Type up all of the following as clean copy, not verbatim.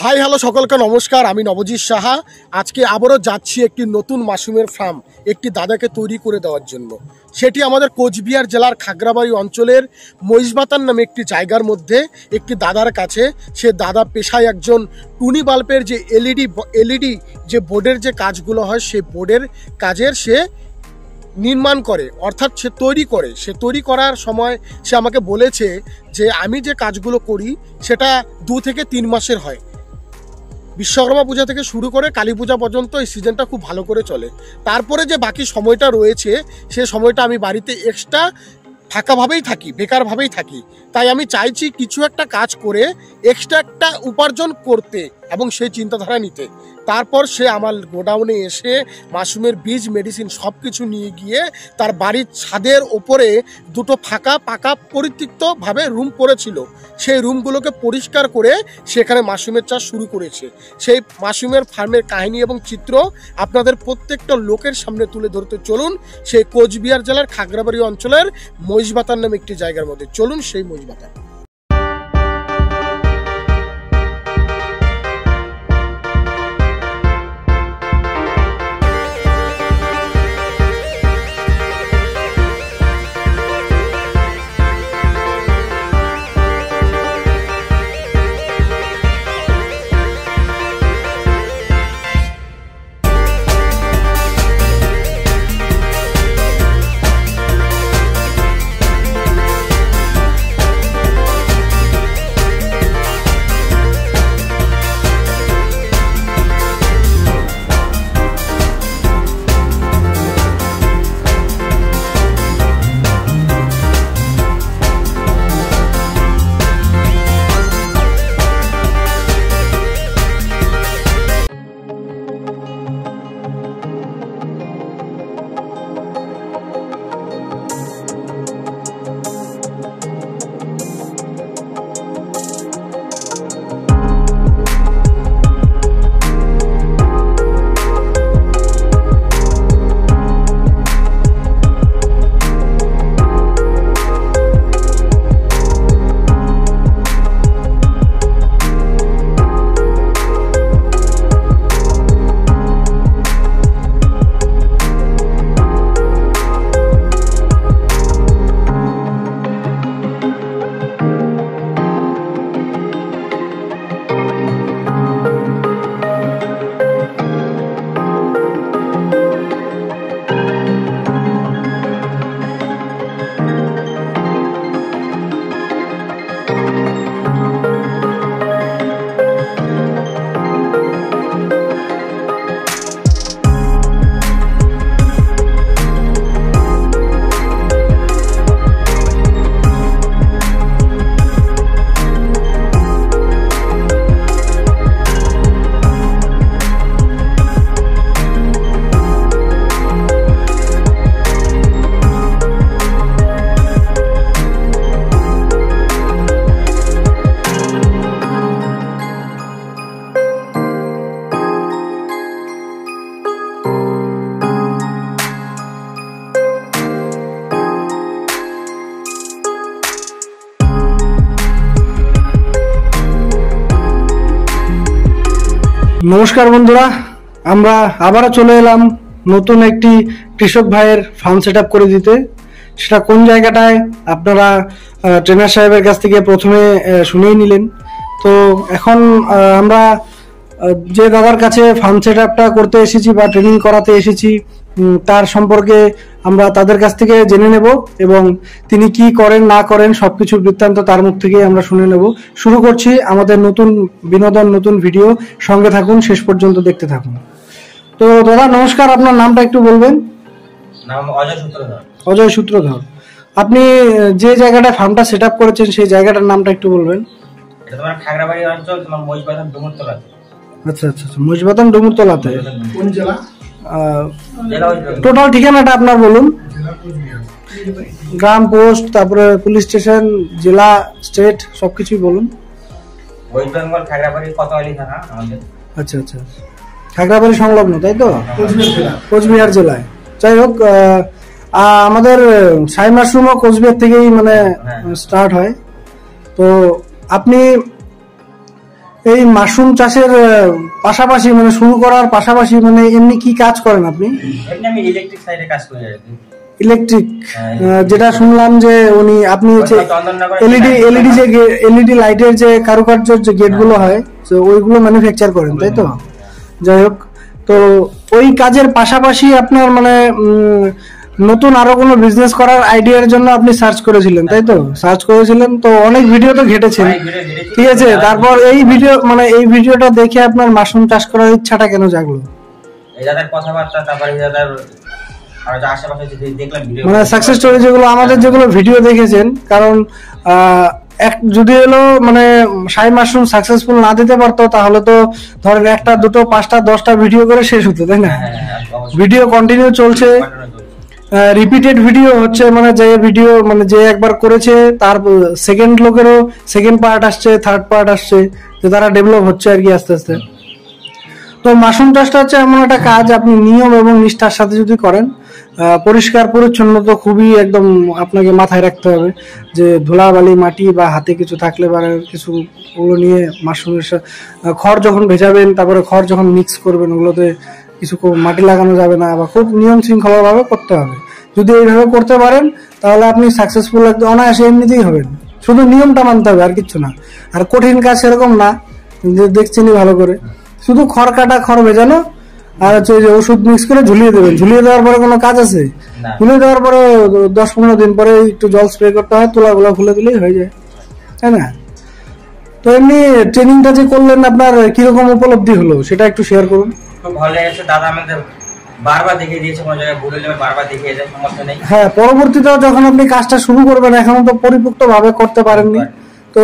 Hi hello সকলকে নমস্কার, আমি নবজিৎ সাহা। আজকে আবারও যাচ্ছি একটি নতুন মাশরুমের ফার্ম একটি দাদাকে তৈরি করে দেওয়ার জন্য। সেটি আমাদের কোচবিহার জেলার খাগড়াবাড়ি অঞ্চলের মহিষবাতান নামে একটি জায়গার মধ্যে একটি দাদার কাছে। সে দাদা পেশায় একজন টুনি বাল্বের যে এলইডি যে বোর্ডের যে কাজগুলো হয় সেই বোর্ডের কাজের সে নির্মাণ করে, অর্থাৎ সে তৈরি করে। সে তৈরি করার সময় সে আমাকে বলেছে যে আমি যে কাজগুলো করি সেটা 2 থেকে 3 মাসের হয়। বিশ্বকর্মা পূজা থেকে শুরু করে কালী পূজা পর্যন্ত এই সিজনটা খুব ভালো করে চলে। তারপরে যে বাকি সময়টা রয়েছে সে সময়টা আমি বাড়িতে এক্সট্রা ফাঁকাভাবেই থাকি, বেকারভাবেই থাকি। তাই আমি চাইছি কিছু একটা কাজ করে এক্সট্রা একটা উপার্জন করতে এবং সেই চিন্তাধারা নিতে। তারপর সে আমার গোডাউনে এসে মাশরুমের বীজ, মেডিসিন সব কিছু নিয়ে গিয়ে তার বাড়ির ছাদের ওপরে 2টো ফাঁকা পাকা পরিত্যক্তভাবে রুম পড়েছিল, সেই রুমগুলোকে পরিষ্কার করে সেখানে মাশরুমের চাষ শুরু করেছে। সেই মাশরুমের ফার্মের কাহিনী এবং চিত্র আপনাদের প্রত্যেকটা লোকের সামনে তুলে ধরতে চলুন সেই কোচবিহার জেলার খাগড়াবাড়ি অঞ্চলের মহিষবাতান নামে একটি জায়গার মধ্যে। চলুন সেই মহিষবাতান। নমস্কার বন্ধুরা, আমরা আবারও চলে এলাম নতুন একটি কৃষক ভাইয়ের ফার্ম সেট আপ করে দিতে। সেটা কোন জায়গাটায় আপনারা ট্রেনার সাহেবের কাছ থেকে প্রথমে শুনেই নিলেন। তো এখন আমরা যে দাদার কাছে ফার্ম সেট আপটা করতে এসেছি বা ট্রেনিং করাতে এসেছি তার সম্পর্কে আমরা তাদের কাছ থেকে জেনে নেব এবং তিনি কি করেন না করেন সবকিছু বৃত্তান্ত তার মুখ থেকে আমরা শুনে নেব। শুরু করছি আমাদের নতুন বিনোদন, নতুন ভিডিও। সঙ্গে থাকুন, শেষ পর্যন্ত দেখতে থাকুন। তো দাদা নমস্কার, আপনার নামটা একটু বলবেন? নাম অজয় সূত্রধর। অজয় সূত্রধর। আপনি যে জায়গাটা ফার্মটা সেট আপ করেছেন সেই জায়গাটার নামটা একটু বলবেন? এটা তোমার খাগড়াবাড়ি অঞ্চল, তোমার মহিষবাজার ডুমুরতলাতে। আচ্ছা আচ্ছা আচ্ছা, মহিষবাজার ডুমুরতলাতে। কোন জেলা? জেলা হচ্ছে টোটাল ঠিকানাটা আপনার বলুন। গ্রাম, পোস্ট, তারপরে পুলিশ স্টেশন, জেলা, স্টেট সবকিছুই বলুন। ওয়েস্ট বেঙ্গল খাগড়াবাড়ি কোতোয়ালি থানা আমাদের। আচ্ছা আচ্ছা, খাগড়াবাড়ি সংলগ্ন তাই তো, কোচবিহার জেলায়। যাই হোক, আমাদের শাহী মাশরুমও কোচবিহার থেকেই মানে স্টার্ট হয়। তো আপনি এই মাশরুম চাষের পাশাপাশি মানে শুরু করার পাশাপাশি মানে এমনি কি কাজ করেন আপনি? এমনি আমি ইলেকট্রিক সাইডে কাজ করি আর কি। ইলেকট্রিক, যেটা শুনলাম যে আপনি হচ্ছে এলইডি যে এলইডি লাইটের যে কারুকার্য যে গেট গুলো হয় তো ওইগুলো ম্যানুফ্যাকচার করেন তাই তো। যাই হোক, তো ওই কাজের পাশাপাশি আপনার মানে নতুন আরো কোনো বিজনেস করার আইডিয়ার জন্য আপনি সার্চ করেছিলেন তাই তো? সার্চ করেছিলেন তো, অনেক ভিডিও তো ঘেটেছেন, ঠিক আছে। তারপর এই ভিডিওটা দেখে আপনার মাশরুম চাষ করার ইচ্ছাটা কেন জাগলো? এই দাদার কথাবার্তা, তারপরে দাদার আর যা আশেপাশে যে দেখলাম ভিডিও, মানে সাকসেস স্টোরি যেগুলো আমাদের যেগুলো ভিডিও দেখেছেন, কারণ যদি হলো মানে শাহী মাশরুম সাকসেসফুল না দিতে পারতো তাহলে তো ধরেন 1টা 2টো 5টা 10টা ভিডিও করে শেষ হতো তাই না? ভিডিও কন্টিনিউ চলছে, রিপিটেড ভিডিও হচ্ছে, মানে যে ভিডিও মানে যে একবার করেছে তার সেকেন্ড লোকেরও সেকেন্ড পার্ট আসছে, থার্ড পার্ট আসছে, যে তারা ডেভেলপ হচ্ছে আর কি আস্তে আস্তে। তো মাশরুম চাষটা হচ্ছে এমন একটা কাজ, আপনি নিয়ম এবং নিষ্ঠার সাথে যদি করেন, পরিষ্কার পরিচ্ছন্ন তো খুবই একদম আপনাকে মাথায় রাখতে হবে, যে ধুলাবালি মাটি বা হাতে কিছু থাকলে বা কিছু ওগুলো নিয়ে মাশরুমের খড় যখন ভেজাবেন, তারপরে খড় যখন মিক্স করবেন ওগুলোতে কিছু মাটি লাগানো যাবে না, বা খুব নিয়ম শৃঙ্খলা ভাবে করতে হবে। যদি এইভাবে করতে পারেন তাহলে আপনি সাকসেসফুল একদম অনায়াসে এমনিতেই হবেন। শুধু নিয়মটা মানতে হবে আর কিচ্ছু না। আর কঠিন কাজ সেরকম না, দেখছেনি ভালো করে, শুধু খড় কাটা, খড় ভেজানো আর হচ্ছে যে ওষুধ মিক্স করে ঝুলিয়ে দেবেন। ঝুলিয়ে দেওয়ার পরে কোনো কাজ আছে? ঝুলিয়ে দেওয়ার পরে 10-15 দিন পরে একটু জল স্প্রে করতে হয়, তুলাগুলো খুলে দিলেই হয়ে যায়, তাই না? তো এমনি ট্রেনিংটা যে করলেন আপনার কিরকম উপলব্ধি হলো সেটা একটু শেয়ার করুন। খুব ভালো লেগেছে দাদা, আমাদের বারবার দেখিয়ে দিয়েছে, কোনো জায়গায় ভুল হলে বারবার দেখিয়ে দেয়, সমস্যা নেই। হ্যাঁ, পরবর্তীতে যখন আপনি কাজটা শুরু করবেন, এখন তো পরিপক্ত ভাবে করতে পারেননি, তো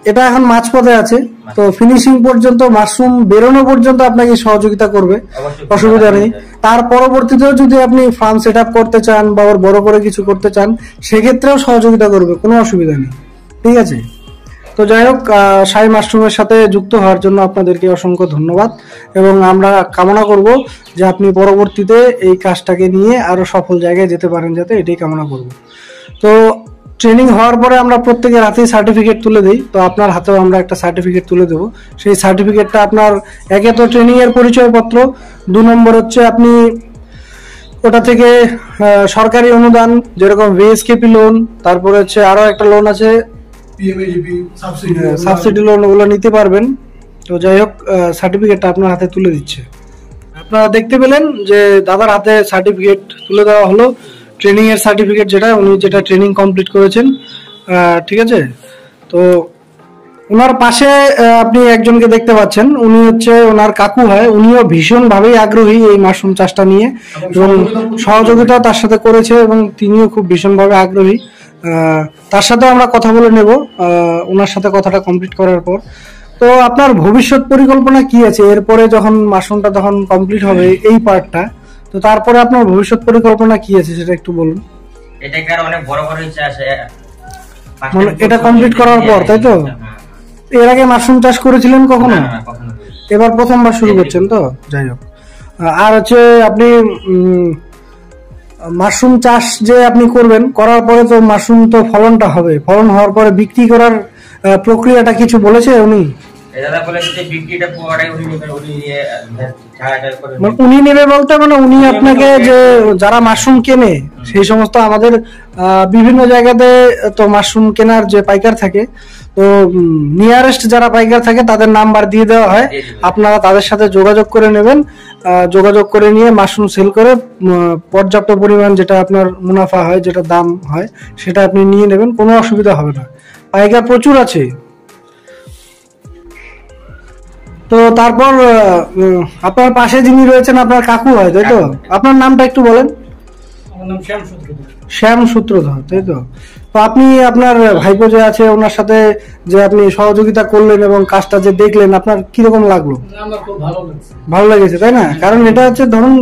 এটা এখন মাঝপথে আছে, তো ফিনিশিং পর্যন্ত মাশরুম বেরোনো পর্যন্ত আপনাকে সহযোগিতা করবে, অসুবিধা নেই। তার পরবর্তীতেও যদি আপনি ফার্ম সেট আপ করতে চান বা ওর বড় করে কিছু করতে চান, সেক্ষেত্রেও সহযোগিতা করবে, কোনো অসুবিধা নেই, ঠিক আছে। তো যাই হোক, শাহী মাশরুমের সাথে যুক্ত হওয়ার জন্য আপনাদেরকে অসংখ্য ধন্যবাদ, এবং আমরা কামনা করব যে আপনি পরবর্তীতে এই কাজটাকে নিয়ে আরো সফল জায়গায় যেতে পারেন, যাতে এটাই কামনা করব। তো ট্রেনিং হওয়ার পরে আমরা প্রত্যেকের হাতেই সার্টিফিকেট তুলে দিই, তো আপনার হাতেও আমরা একটা সার্টিফিকেট তুলে দেবো। সেই সার্টিফিকেটটা আপনার একে তো ট্রেনিং এর পরিচয়পত্র, 2 নম্বর হচ্ছে আপনি ওটা থেকে সরকারি অনুদান যেরকম ভিএসকেপি লোন, তারপরে হচ্ছে আরো একটা লোন আছে সাবসিডি লোন, ওগুলো নিতে পারবেন। তো যাই হোক, সার্টিফিকেটটা আপনার হাতে তুলে দিচ্ছে। আপনারা দেখতে পেলেন যে দাদার হাতে সার্টিফিকেট তুলে দেওয়া হলো, ট্রেনিং এর সার্টিফিকেট, যেটা উনি যেটা ট্রেনিং কমপ্লিট করেছেন, ঠিক আছে। তো ওনার পাশে আপনি একজনকে দেখতে পাচ্ছেন, উনি হচ্ছে ওনার কাকু হয়, উনিও ভীষণ ভাবেই আগ্রহী এই মাশরুম চাষটা নিয়ে, এবং সহযোগিতাও তার সাথে করেছে, এবং তিনিও খুব ভীষণ ভাবে আগ্রহী। তার সাথে আমরা কথা বলে নেব ওনার সাথে কথাটা কমপ্লিট করার পর। তো আপনার ভবিষ্যৎ পরিকল্পনা কি আছে এরপরে, যখন মাশরুমটা তখন কমপ্লিট হবে এই পার্টটা, তো তারপরে আপনার ভবিষ্যৎ পরিকল্পনা কি আছে সেটা একটু বলুন। এটাকে আর অনেক বড় বড় ইচ্ছা আছে, মানে এটা কমপ্লিট করার পর, তাই তো? এর আগে মাশরুম চাষ করেছিলেন কখনো? এবার প্রথমবার শুরু করছেন তো? যাই হোক, আর হচ্ছে আপনি মাশরুম চাষ যে আপনি করবেন, করার পরে তো মাশরুম তো ফলনটা হবে, ফলন হওয়ার পরে বিক্রি করার প্রক্রিয়াটা কিছু বলেছে উনি? উনি নেবে বলতে মানে উনি আপনাকে যে যারা মাশরুম কেনে, সেই সমস্ত আমাদের বিভিন্ন জায়গাতে তো মাশরুম কেনার যে পাইকার থাকে, তো নিয়ারেস্ট যারা পাইকার থাকে তাদের নাম্বার দিয়ে দেওয়া হয়, আপনারা তাদের সাথে যোগাযোগ করে নেবেন, যোগাযোগ করে নিয়ে মাশরুম সেল করে পর্যাপ্ত পরিমাণ যেটা আপনার মুনাফা হয়, যেটা দাম হয়, সেটা আপনি নিয়ে নেবেন, কোনো অসুবিধা হবে না, পাইকার প্রচুর আছে। তো তারপর আপনার পাশে যিনি রয়েছেন আপনার কাকু হয়, তাই তো? আপনার নামটা একটু বলেন। আমার নাম শ্যাম সূত্রধর, তাই তো? তো আপনি আপনার ভাইপো যে আছে ওনার সাথে যে আপনি সহযোগিতা করলেন এবং কাজটা যে দেখলেন, আপনার কিরকম লাগলো? আমার খুব ভালো লাগছে। ভালো লেগেছে, তাই না? কারণ এটা হচ্ছে ধরুন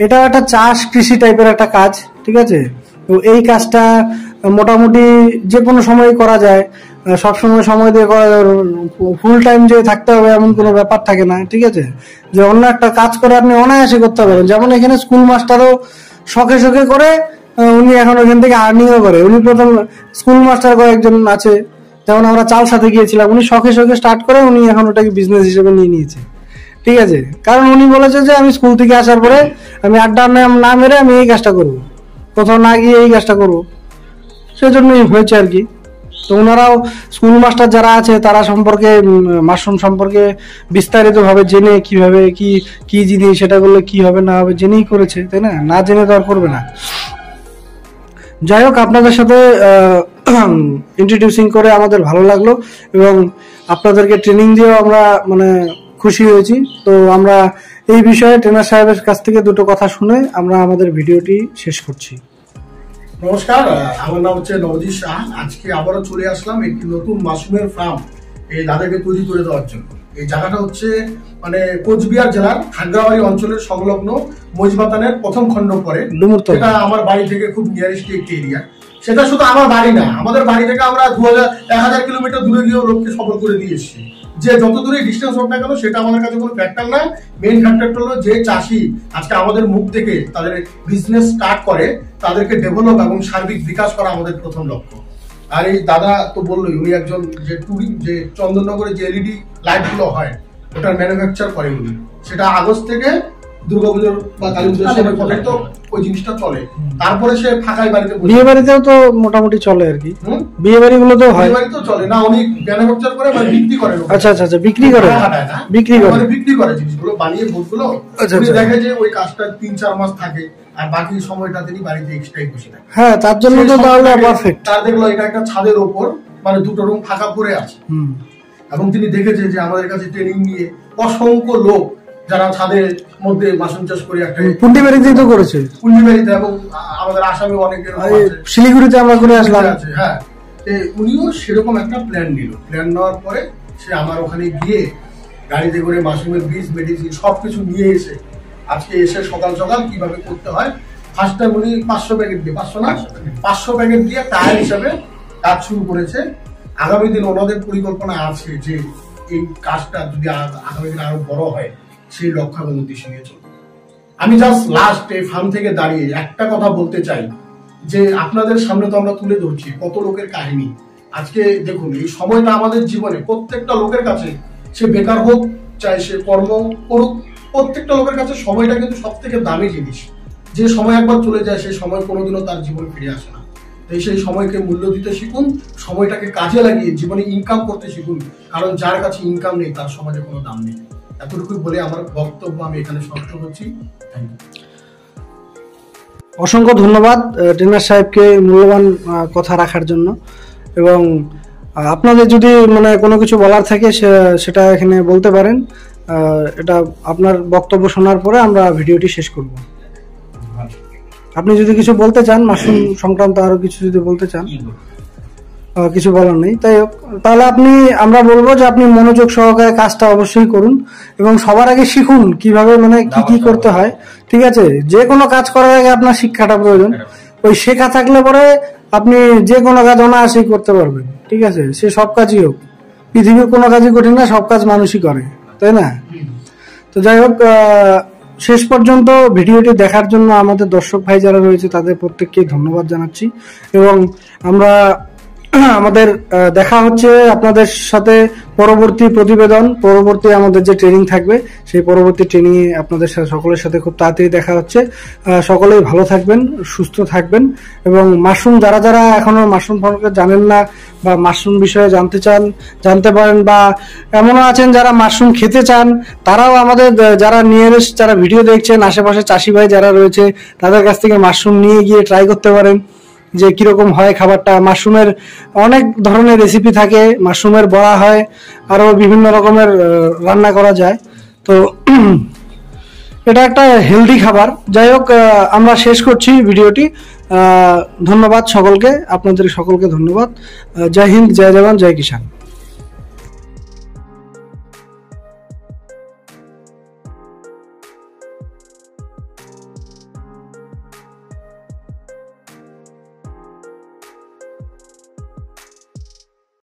এটা একটা চাষ কৃষি টাইপের একটা কাজ, ঠিক আছে? তো এই কাজটা মোটামুটি যে কোনো সময় করা যায়, সবসময় সময় দিয়ে করা যায়, ফুল টাইম যে থাকতে হবে এমন কোনো ব্যাপার থাকে না, ঠিক আছে? যে অন্য একটা কাজ করে আপনি অনায়াসে করতে পারেন। যেমন এখানে স্কুল মাস্টারও শখে শখে করে, উনি এখন ওখান থেকে আর্নিংও করে। উনি প্রথম স্কুল মাস্টার কয়েকজন আছে, যেমন আমরা চাল সাথে গিয়েছিলাম, উনি শখে শখে স্টার্ট করে উনি এখন ওটাকে বিজনেস হিসেবে নিয়ে নিয়েছে, ঠিক আছে? কারণ উনি বলেছে যে আমি স্কুল থেকে আসার পরে আমি আড্ডা না মেরে আমি এই কাজটা করবো, কোথাও না গিয়ে এই কাজটা করবো, সেজন্যই হয়েছে আর কি। তো ওনারাও স্কুল মাস্টার যারা আছে তারা সম্পর্কে মাশরুম সম্পর্কে বিস্তারিত ভাবে জেনে কিভাবে কি জিনিস সেটা করলে কি হবে না হবে জেনেই করেছে, তাই না? না জেনে তো আর করবে না। যাই হোক, আপনাদের সাথে ইন্ট্রোডিউসিং করে আমাদের ভালো লাগলো এবং আপনাদেরকে ট্রেনিং দিয়েও আমরা মানে খুশি হয়েছি। তো আমরা এই বিষয়ে ট্রেনার সাহেবের কাছ থেকে দুটো কথা শুনে আমরা আমাদের ভিডিওটি শেষ করছি। নমস্কার, আমার নাম হচ্ছে নবজিৎ শাহ। আজকে আবারও চলে আসলাম একটি নতুন মাশরুমের ফার্ম এই দাদাকে তৈরি করে দেওয়ার জন্য। এই জায়গাটা হচ্ছে মানে কোচবিহার জেলার খাগড়াবাড়ি অঞ্চলের সংলগ্ন মজবাতানের প্রথম খণ্ড পড়ে। সেটা আমার বাড়ি থেকে খুব নিয়ারেস্ট একটি এরিয়া। সেটা শুধু আমার বাড়ি না, আমাদের বাড়ি থেকে আমরা 1000 কিলোমিটার দূরে গিয়েও লোককে সফর করে দিয়ে এসেছি। যে যত দূরে ডিস্টেন্স হোক না কেন সেটা আমাদের কাছে কোনো ফ্যাক্টর না। মেইন ফ্যাক্টরটা হলো যে চাষি আজকে আমাদের মুখ থেকে তাদের বিজনেস স্টার্ট করে, তাদেরকে ডেভেলপ এবং সার্বিক বিকাশ করা আমাদের প্রথম লক্ষ্য। আর এই দাদা তো বললোই, উনি একজন যে চন্দননগরে যে এলইডি লাইট গুলো হয় ওটার ম্যানুফ্যাকচার করে উনি। সেটা আগস্ট থেকে দুর্গাপুজোর বা কালী পুজোর সময় পর্যন্ত ওই জিনিসটা চলে। তারপরে সে ফাঁকাই বাড়িতে, বিয়ে বাড়িতেও তো মোটামুটি চলে আর কি। বিয়ে বাড়ি গুলো তো হয়, বাড়িতেও চলে না, উনি ম্যানুফ্যাকচার করে মানে বিক্রি করে। আচ্ছা আচ্ছা আচ্ছা, বিক্রি করে বিক্রি করে জিনিসগুলো বানিয়ে ভোটগুলো। দেখে যে ওই কাজটা 3-4 মাস থাকে আর বাকি সময়টা তিনি বাড়িতে এক্সট্রাই বসে থাকে। হ্যাঁ, তার জন্য তো তাহলে পারফেক্ট। তার দেখলো এটা একটা ছাদের ওপর মানে দুটো রুম ফাঁকা পড়ে আছে এবং তিনি দেখেছে যে আমাদের কাছে ট্রেনিং নিয়ে অসংখ্য লোক যারা ছাদের মধ্যে মাশরুম চাষ করে একটা পুন্ডিবাড়িতেই তো করেছে, পুন্ডিবাড়িতে এবং আমাদের আসামে অনেকে শিলিগুড়িতে আমরা করে আসলাম। হ্যাঁ, উনিও সেরকম একটা প্ল্যান নিল। প্ল্যান নেওয়ার পরে সে আমার ওখানে গিয়ে গাড়িতে করে মাশরুমের বীজ মেডিসিন সবকিছু নিয়ে এসে আজকে এসে সকাল সকাল কিভাবে করতে হয় ফার্স্ট টাইম উনি 500 প্যাকেট দিয়ে 500 প্যাকেট দিয়ে টায়ার হিসাবে কাজ শুরু করেছে। আগামী দিন ওনাদের পরিকল্পনা আছে যে এই কাজটা যদি আগামী দিন আরো বড় হয় সেই লক্ষ্য এবং উদ্দেশ্য নিয়ে চলবে। আমি জাস্ট লাস্ট এই ফার্ম থেকে দাঁড়িয়ে একটা কথা বলতে চাই যে আপনাদের সামনে তো আমরা তুলে ধরছি কত লোকের কাহিনী। আজকে দেখুন এই সময়টা আমাদের জীবনে প্রত্যেকটা লোকের কাছে, সে বেকার হোক চাই সে কর্ম করুক, প্রত্যেকটা লোকের কাছে সময়টা কিন্তু সব থেকে দামি জিনিস। যে সময় একবার চলে যায় সেই সময় কোনোদিনও তার জীবনে ফিরে আসে না। তাই সেই সময়কে মূল্য দিতে শিখুন, সময়টাকে কাজে লাগিয়ে জীবনে ইনকাম করতে শিখুন, কারণ যার কাছে ইনকাম নেই তার সমাজে কোনো দাম নেই। এতটুকুই বলে আমার বক্তব্য আমি এখানে সমাপ্ত করছি। Thank you. অসংখ্য ধন্যবাদ ট্রেনার সাহেবকে মূল্যবান কথা রাখার জন্য। এবং আপনাদের যদি মানে কোনো কিছু বলার থাকে সেটা এখানে বলতে পারেন। এটা আপনার বক্তব্য শোনার পরে আমরা ভিডিওটি শেষ করব। আপনি যদি কিছু বলতে চান, মাশরুম সংক্রান্ত আরো কিছু যদি বলতে চান। কিছু বলার নেই, তাই তাহলে আমরা বলবো যে আপনি মনোযোগ সহকারে কাজটা অবশ্যই করুন এবং সবার আগে শিখুন কিভাবে মানে কি করতে হয়, ঠিক আছে? যে কোনো কাজ করার আগে আপনার শিক্ষাটা প্রয়োজন। ওই শেখা থাকলে পরে আপনি যে কোনো কাজ অনায়াসেই করতে পারবেন, ঠিক আছে? সে সব কাজই হোক, পৃথিবীর কোনো কাজই কঠিন না, সব কাজ মানুষই করে, তাই না? তো যাই হোক, শেষ পর্যন্ত ভিডিওটি দেখার জন্য আমাদের দর্শক ভাই যারা রয়েছে তাদের প্রত্যেককে ধন্যবাদ জানাচ্ছি এবং আমাদের দেখা হচ্ছে আপনাদের সাথে পরবর্তী প্রতিবেদন, পরবর্তী আমাদের যে ট্রেনিং থাকবে সেই পরবর্তী ট্রেনিং এ আপনাদের সাথে সকলের সাথে খুব তাড়াতাড়ি দেখা হচ্ছে। সকলেই ভালো থাকবেন, সুস্থ থাকবেন এবং মাশরুম যারা এখনো মাশরুম সম্পর্কে জানেন না বা মাশরুম বিষয়ে জানতে পারেন বা এমনও আছেন যারা মাশরুম খেতে চান, তারাও আমাদের যারা নিয়ারেস্ট যারা ভিডিও দেখছেন আশেপাশে চাষি ভাই যারা রয়েছে তাদের কাছ থেকে মাশরুম নিয়ে গিয়ে ট্রাই করতে পারেন যে কিরকম হয় খাবারটা। মাশরুমের অনেক ধরনের রেসিপি থাকে, মাশরুমের বড়া হয়, আরো বিভিন্ন রকমের রান্না করা যায়। তো এটা একটা হেলদি খাবার। যাই হোক, আমরা শেষ করছি ভিডিওটি। ধন্যবাদ সকলকে, আপনাদের সকলকে ধন্যবাদ। জয় হিন্দ, জয় জওয়ান, জয় কিষান।